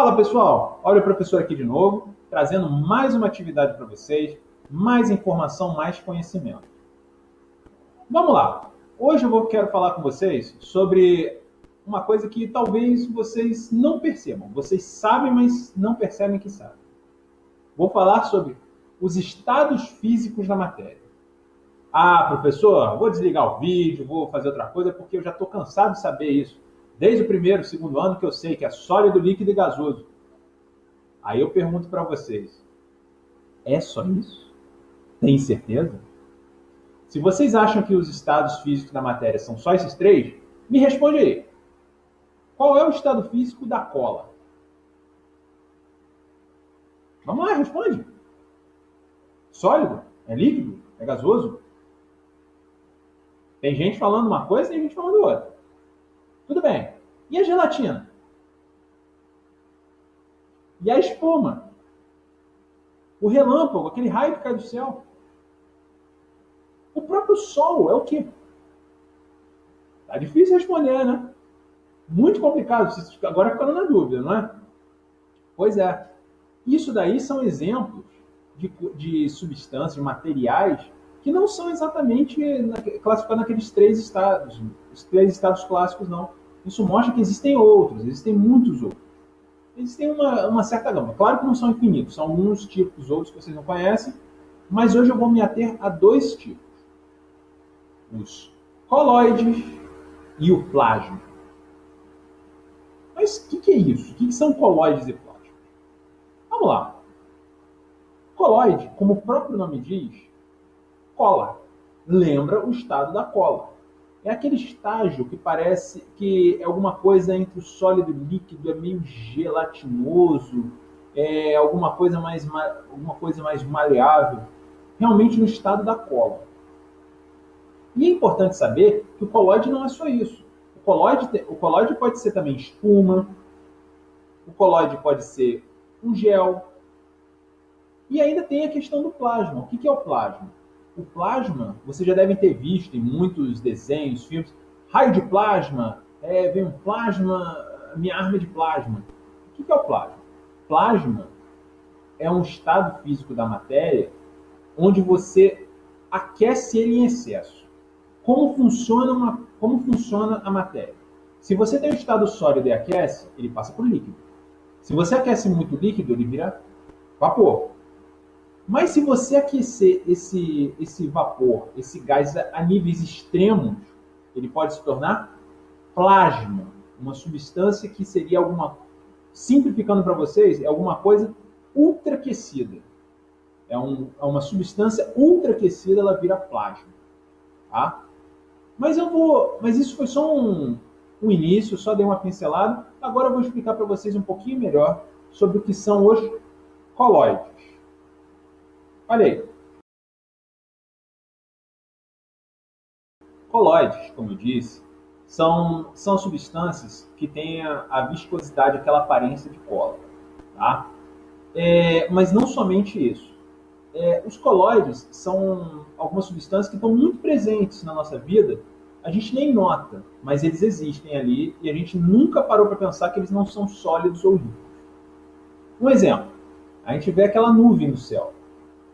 Fala pessoal, olha o professor aqui de novo, trazendo mais uma atividade para vocês, mais informação, mais conhecimento. Vamos lá, hoje quero falar com vocês sobre uma coisa que talvez vocês não percebam. Vocês sabem, mas não percebem que sabem. Vou falar sobre os estados físicos da matéria. Ah, professor, vou desligar o vídeo, vou fazer outra coisa, porque eu já estou cansado de saber isso. Desde o primeiro, segundo ano que eu sei que é sólido, líquido e gasoso. Aí eu pergunto para vocês, é só isso? Tem certeza? Se vocês acham que os estados físicos da matéria são só esses três, me responde aí. Qual é o estado físico da cola? Vamos lá, responde. Sólido? É líquido? É gasoso? Tem gente falando uma coisa e tem gente falando outra. Tudo bem. E a gelatina? E a espuma? O relâmpago, aquele raio que cai do céu? O próprio Sol é o quê? Tá difícil responder, né? Muito complicado. Vocês agora ficando na dúvida, não é? Pois é. Isso daí são exemplos de substâncias, de materiais, que não são exatamente classificados naqueles três estados, os três estados clássicos, não. Isso mostra que existem outros, existem muitos outros. Existem uma certa gama. Claro que não são infinitos, são alguns tipos, outros que vocês não conhecem, mas hoje eu vou me ater a dois tipos. Os coloides e o plasma. Mas o que é isso? O que são coloides e plasma? Vamos lá. Coloide, como o próprio nome diz, cola. Lembra o estado da cola. É aquele estágio que parece que é alguma coisa entre o sólido e o líquido, é meio gelatinoso, é alguma coisa mais maleável, realmente no estado da cola. E é importante saber que o coloide não é só isso. O coloide pode ser também espuma, o coloide pode ser um gel, e ainda tem a questão do plasma. O que é o plasma? O plasma, vocês já devem ter visto em muitos desenhos, filmes, raio de plasma, vem um plasma, minha arma de plasma. O que é o plasma? Plasma é um estado físico da matéria onde você aquece ele em excesso. Como funciona a matéria? Se você tem um estado sólido e aquece, ele passa por líquido. Se você aquece muito líquido, ele vira vapor. Mas se você aquecer esse vapor, esse gás a níveis extremos, ele pode se tornar plasma, uma substância que seria simplificando para vocês, é alguma coisa ultraaquecida. É uma substância ultraaquecida, ela vira plasma. Tá? Mas isso foi só um início, só dei uma pincelada. Agora eu vou explicar para vocês um pouquinho melhor sobre o que são os coloides. Olha aí. Coloides, como eu disse, são substâncias que têm a viscosidade, aquela aparência de cola. Tá? Mas não somente isso. Os coloides são algumas substâncias que estão muito presentes na nossa vida, a gente nem nota, mas eles existem ali e a gente nunca parou para pensar que eles não são sólidos ou líquidos. Um exemplo, a gente vê aquela nuvem no céu.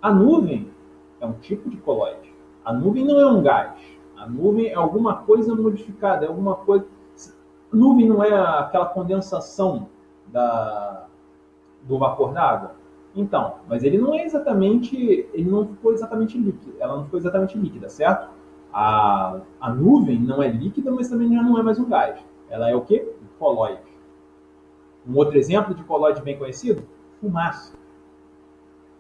A nuvem é um tipo de coloide. A nuvem não é um gás. A nuvem é alguma coisa modificada, é alguma coisa. A nuvem não é aquela condensação do vapor d'água. Então, mas ele não ficou exatamente líquido. Ela não ficou exatamente líquida, certo? A nuvem não é líquida, mas também já não é mais um gás. Ela é o quê? Um coloide. Um outro exemplo de coloide bem conhecido? Fumaça.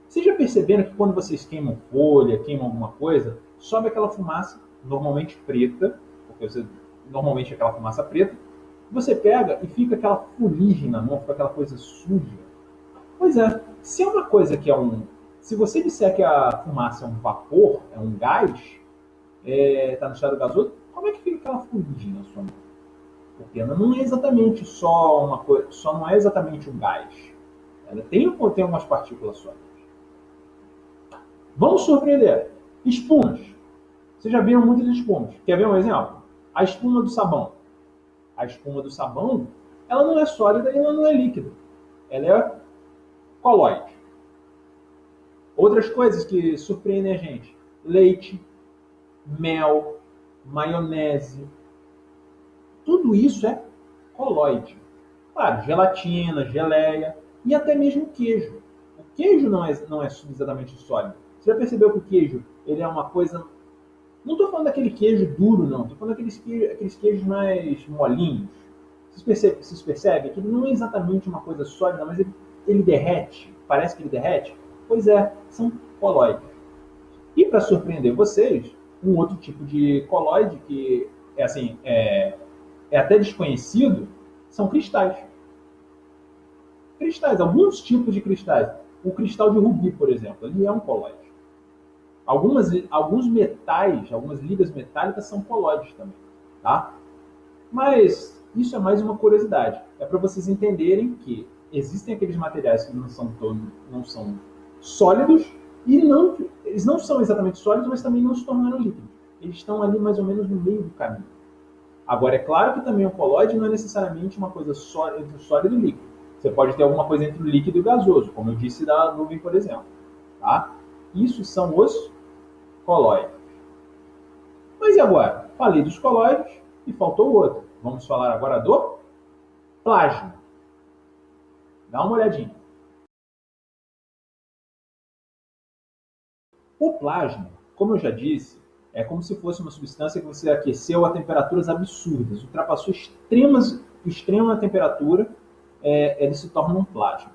Vocês já perceberam que quando vocês queimam folha, queimam alguma coisa, sobe aquela fumaça, normalmente preta, porque normalmente é aquela fumaça preta, você pega e fica aquela fuligem na mão, fica aquela coisa suja. Pois é, se é uma coisa que se você disser que a fumaça é um vapor, é um gás, está no estado gasoso, como é que fica aquela fuligem na sua mão? Porque ela não é exatamente só uma coisa, só não é exatamente um gás. Ela tem umas partículas sólidas. Vamos surpreender. Espumas. Vocês já viram muitas espumas. Quer ver um exemplo? A espuma do sabão. A espuma do sabão, ela não é sólida e ela não é líquida. ela é colóide. Outras coisas que surpreendem a gente: leite, mel, maionese, tudo isso é colóide. Claro, gelatina, geleia e até mesmo queijo. O queijo não é exatamente sólido. Você já percebeu que o queijo ele é uma coisa. Não estou falando daquele queijo duro, não. Estou falando daqueles queijos mais molinhos. Vocês percebem que ele não é exatamente uma coisa sólida, mas ele derrete. Parece que ele derrete. Pois é, são colóides. E para surpreender vocês, um outro tipo de colóide que é assim é até desconhecido são cristais. Cristais, alguns tipos de cristais. O cristal de rubi, por exemplo, ele é um colóide. Alguns metais, algumas ligas metálicas são colóides também, tá? Mas isso é mais uma curiosidade. É para vocês entenderem que existem aqueles materiais que não são sólidos e eles não são exatamente sólidos, mas também não se tornaram líquidos. Eles estão ali mais ou menos no meio do caminho. Agora, é claro que também o colóide não é necessariamente uma coisa entre o sólido e o líquido. Você pode ter alguma coisa entre o líquido e o gasoso, como eu disse da nuvem, por exemplo. Tá? Isso são os colóides. Mas e agora? Falei dos colóides e faltou outro. Vamos falar agora do plasma. Dá uma olhadinha. O plasma, como eu já disse, é como se fosse uma substância que você aqueceu a temperaturas absurdas, ultrapassou extrema temperatura, ele se torna um plasma.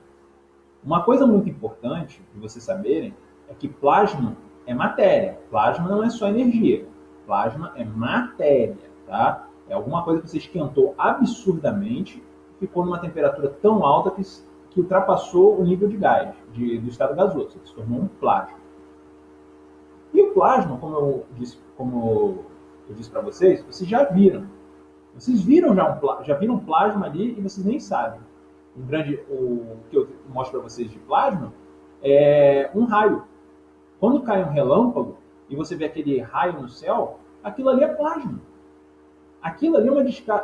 Uma coisa muito importante de vocês saberem é que plasma é matéria. Plasma não é só energia. Plasma é matéria, tá? É alguma coisa que você esquentou absurdamente, ficou numa temperatura tão alta que ultrapassou o nível de gás, do estado gasoso. Se tornou um plasma. E o plasma, como eu disse para vocês já viram. Vocês viram já viram plasma ali e vocês nem sabem. O que eu mostro para vocês de plasma é um raio. Quando cai um relâmpago e você vê aquele raio no céu, aquilo ali é plasma. Aquilo ali é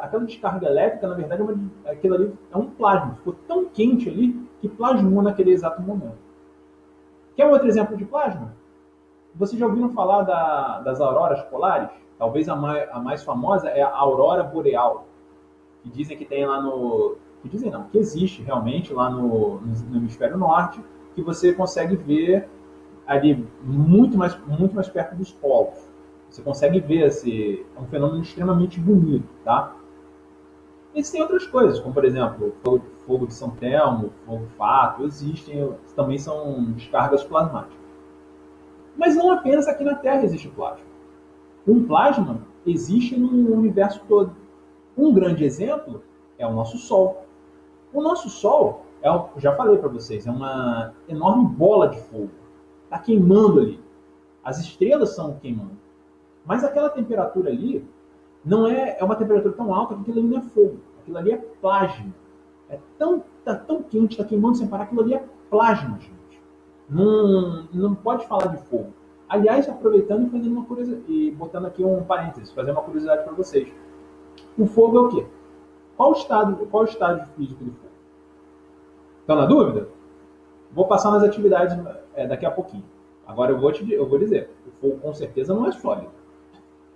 aquela descarga elétrica, na verdade, aquilo ali é um plasma. Ficou tão quente ali que plasmou naquele exato momento. Quer um outro exemplo de plasma? Vocês já ouviram falar das auroras polares? Talvez a mais famosa é a aurora boreal, que dizem que tem lá no... Que dizem não, que existe realmente lá no hemisfério norte, que você consegue ver ali muito mais perto dos polos. Você consegue ver é um fenômeno extremamente bonito, tá? Existem outras coisas, como por exemplo, fogo de São Telmo, fogo fato, existem, também são descargas plasmáticas. Mas não apenas aqui na Terra existe plasma. Um plasma existe no universo todo. Um grande exemplo é o nosso Sol. O nosso Sol, já falei para vocês, é uma enorme bola de fogo. Está queimando ali. As estrelas estão queimando. Mas aquela temperatura ali não é uma temperatura tão alta que aquilo ali não é fogo. Aquilo ali é plasma. Tá tão quente, está queimando sem parar, aquilo ali é plasma, gente. Não pode falar de fogo. Aliás, aproveitando e fazendo uma curiosidade, e botando aqui um parênteses, fazer uma curiosidade para vocês. O fogo é o quê? Qual o estágio físico do fogo? Estão na dúvida? Vou passar nas atividades daqui a pouquinho. Agora eu vou dizer, o fogo com certeza não é sólido.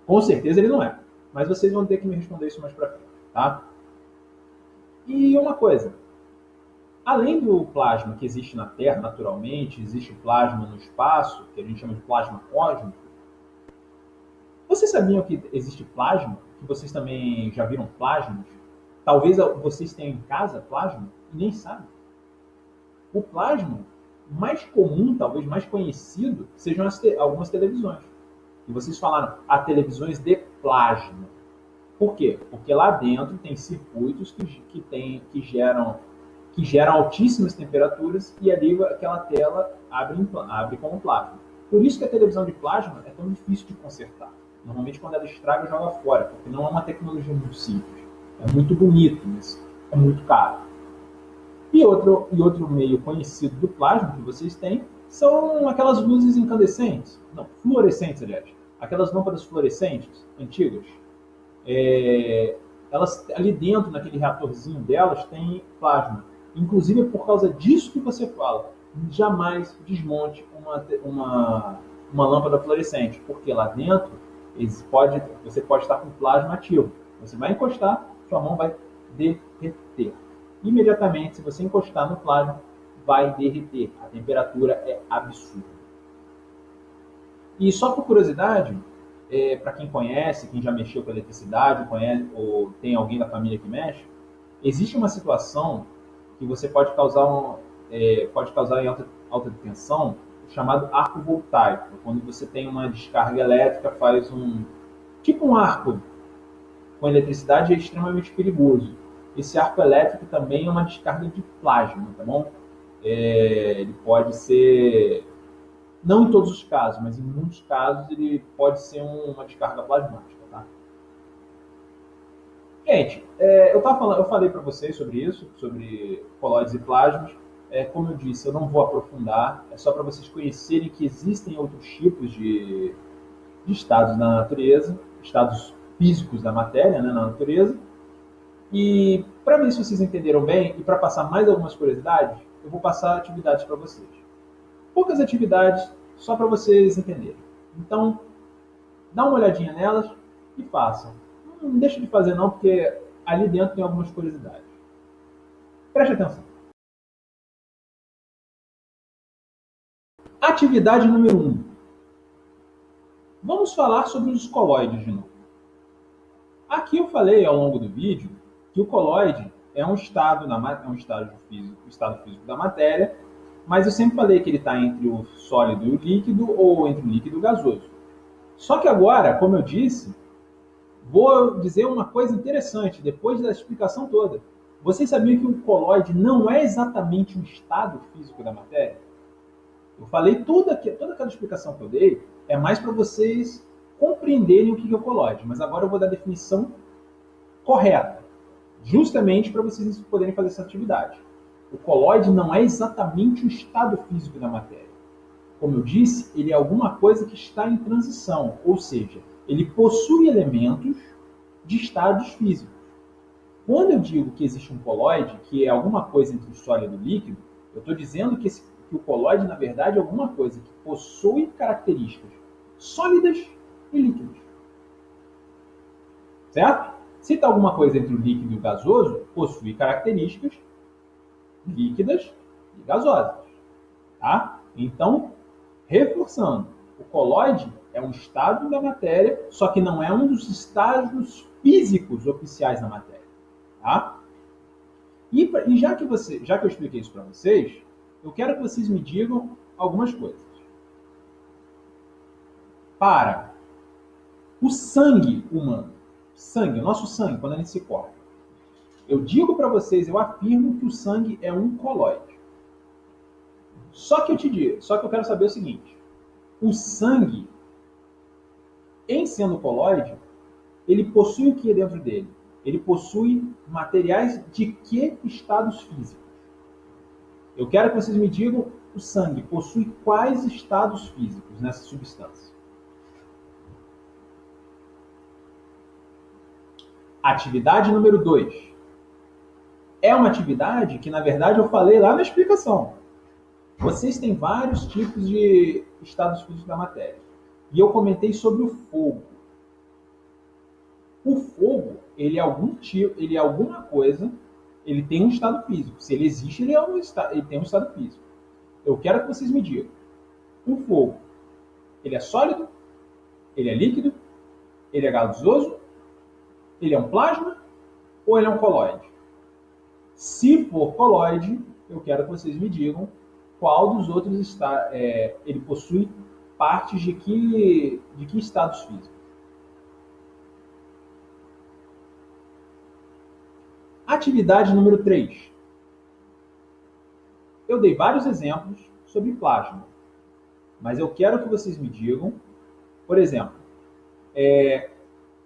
Com certeza ele não é. Mas vocês vão ter que me responder isso mais para frente, tá? E uma coisa, além do plasma que existe na Terra naturalmente, existe plasma no espaço, que a gente chama de plasma cósmico. Vocês sabiam que existe plasma? Que vocês também já viram plasmas? Talvez vocês tenham em casa plasma e nem sabem. O plasma mais comum, talvez mais conhecido, sejam algumas televisões. E vocês falaram, televisões de plasma. Por quê? Porque lá dentro tem circuitos que geram altíssimas temperaturas e ali aquela tela abre como plasma. Por isso que a televisão de plasma é tão difícil de consertar. Normalmente quando ela estraga, joga fora, porque não é uma tecnologia muito simples. É muito bonito, mas é muito caro. E outro meio conhecido do plasma que vocês têm são aquelas luzes incandescentes. Não, fluorescentes, aliás. Aquelas lâmpadas fluorescentes antigas. Elas ali dentro, naquele reatorzinho delas, tem plasma. Inclusive, é por causa disso que você fala. Jamais desmonte uma lâmpada fluorescente, porque lá dentro você pode estar com plasma ativo. Você vai encostar, sua mão vai derreter. Imediatamente, se você encostar no plasma, vai derreter. A temperatura é absurda. E só por curiosidade, para quem conhece, quem já mexeu com eletricidade, conhece, ou tem alguém da família que mexe, existe uma situação que você pode causar em alta tensão, chamado arco voltaico. Quando você tem uma descarga elétrica, faz tipo um arco com eletricidade, é extremamente perigoso. Esse arco elétrico também é uma descarga de plasma, tá bom? Ele pode ser, não em todos os casos, mas em muitos casos ele pode ser uma descarga plasmática, tá? Gente, eu falei para vocês sobre isso, sobre colóides e plasmas. Como eu disse, eu não vou aprofundar, é só para vocês conhecerem que existem outros tipos de estados na natureza, estados físicos da matéria, né, na natureza. E para ver se vocês entenderam bem e para passar mais algumas curiosidades, eu vou passar atividades para vocês. Poucas atividades, só para vocês entenderem. Então, dá uma olhadinha nelas e façam. Não deixe de fazer não, porque ali dentro tem algumas curiosidades. Preste atenção. Atividade número 1. Vamos falar sobre os coloides de novo. Aqui eu falei ao longo do vídeo que o coloide é um estado, estado físico da matéria, mas eu sempre falei que ele está entre o sólido e o líquido ou entre o líquido e o gasoso. Só que agora, como eu disse, vou dizer uma coisa interessante, depois da explicação toda. Vocês sabiam que o coloide não é exatamente um estado físico da matéria? Eu falei toda aquela explicação que eu dei é mais para vocês compreenderem o que é o coloide, mas agora eu vou dar a definição correta, justamente para vocês poderem fazer essa atividade. O coloide não é exatamente o estado físico da matéria. Como eu disse, ele é alguma coisa que está em transição, ou seja, ele possui elementos de estados físicos. Quando eu digo que existe um coloide, que é alguma coisa entre o sólido e o líquido, eu estou dizendo que o coloide, na verdade, é alguma coisa que possui características sólidas e líquidas. Certo? Se está alguma coisa entre o líquido e o gasoso, possui características líquidas e gasosas. Tá? Então, reforçando, o coloide é um estado da matéria, só que não é um dos estágios físicos oficiais da matéria. Tá? E já que eu expliquei isso para vocês, eu quero que vocês me digam algumas coisas. Para o sangue humano, o nosso sangue, quando a gente se corta, eu digo para vocês, eu afirmo que o sangue é um coloide. Só que eu quero saber o seguinte: o sangue, em sendo coloide, ele possui o que dentro dele? Ele possui materiais de que estados físicos? Eu quero que vocês me digam, o sangue possui quais estados físicos nessa substância? Atividade número 2. É uma atividade que, na verdade, eu falei lá na explicação. Vocês têm vários tipos de estados físicos da matéria. E eu comentei sobre o fogo. O fogo, ele é alguma coisa, ele tem um estado físico. Se ele existe, ele tem um estado físico. Eu quero que vocês me digam. O fogo, ele é sólido? Ele é líquido? Ele é gasoso? Ele é um plasma? Ou ele é um coloide? Se for coloide, eu quero que vocês me digam qual dos outros está, ele possui partes de que estados físicos. Atividade número 3. Eu dei vários exemplos sobre plasma, mas eu quero que vocês me digam, por exemplo,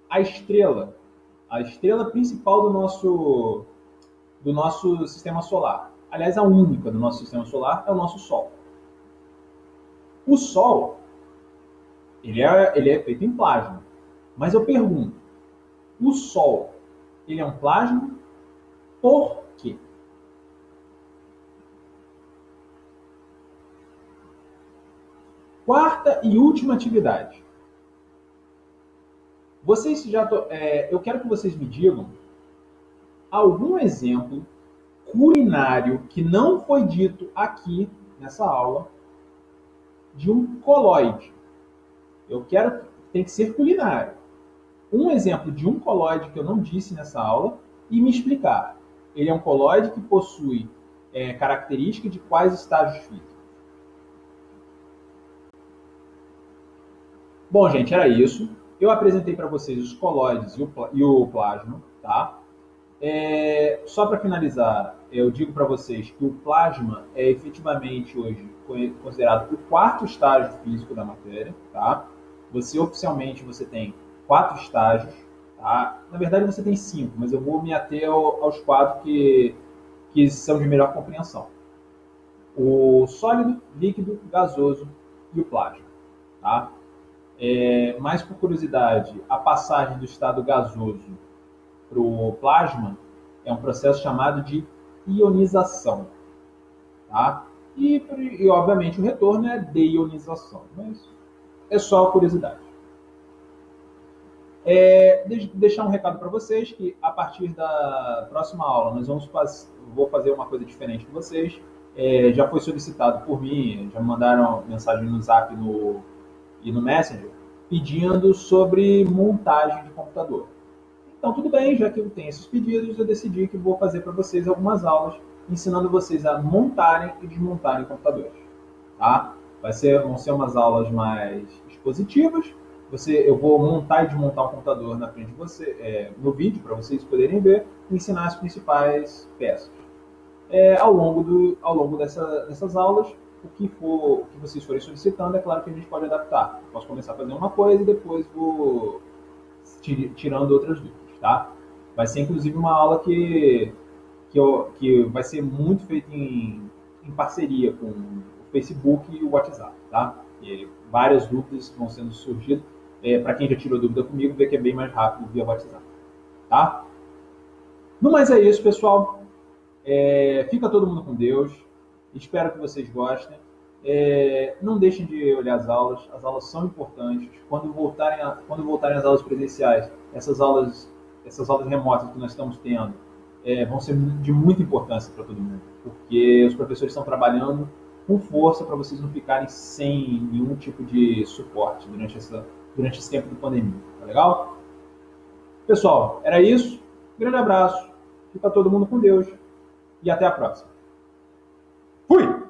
a estrela principal do nosso sistema solar. Aliás, a única do nosso sistema solar é o nosso Sol. O Sol, ele é feito em plasma. Mas eu pergunto, o Sol, ele é um plasma por quê? Quarta e última atividade. Vocês eu quero que vocês me digam algum exemplo culinário que não foi dito aqui nessa aula de um coloide. Eu quero tem que ser culinário. Um exemplo de um coloide que eu não disse nessa aula e me explicar. Ele é um coloide que possui característica de quais estágios físicos? Bom, gente, era isso. Eu apresentei para vocês os coloides e o plasma, tá? Só para finalizar, eu digo para vocês que o plasma é efetivamente hoje considerado o quarto estágio físico da matéria, tá? Oficialmente você tem quatro estágios, tá? Na verdade você tem cinco, mas eu vou me ater aos quatro que são de melhor compreensão: o sólido, líquido, gasoso e o plasma, tá? Mais por curiosidade, a passagem do estado gasoso para o plasma é um processo chamado de ionização, tá? Obviamente o retorno é deionização, mas é só curiosidade. Deixar um recado para vocês que a partir da próxima aula vou fazer uma coisa diferente com vocês. Já foi solicitado por mim, já me mandaram mensagem no Zap e no Messenger pedindo sobre montagem de computador. Então, tudo bem, já que eu tenho esses pedidos, eu decidi que vou fazer para vocês algumas aulas ensinando vocês a montarem e desmontarem computadores. Tá? Vão ser umas aulas mais expositivas. Eu vou montar e desmontar um computador na frente de você, no vídeo, para vocês poderem ver e ensinar as principais peças. Ao longo dessas aulas, o que vocês forem solicitando, é claro que a gente pode adaptar. Eu posso começar a fazer uma coisa e depois vou tirando outras dúvidas, tá? Vai ser inclusive uma aula que vai ser muito feita em parceria com o Facebook e o WhatsApp, tá? E várias dúvidas vão sendo surgidas. Para quem já tirou dúvida comigo, vê que é bem mais rápido via WhatsApp, tá? No mais é isso, pessoal. Fica todo mundo com Deus. Espero que vocês gostem. Não deixem de olhar as aulas são importantes. Quando voltarem as aulas presenciais, essas aulas remotas que nós estamos tendo, vão ser de muita importância para todo mundo, porque os professores estão trabalhando com força para vocês não ficarem sem nenhum tipo de suporte durante esse tempo de pandemia. Tá legal? Pessoal, era isso. Grande abraço. Fica todo mundo com Deus e até a próxima. Fui!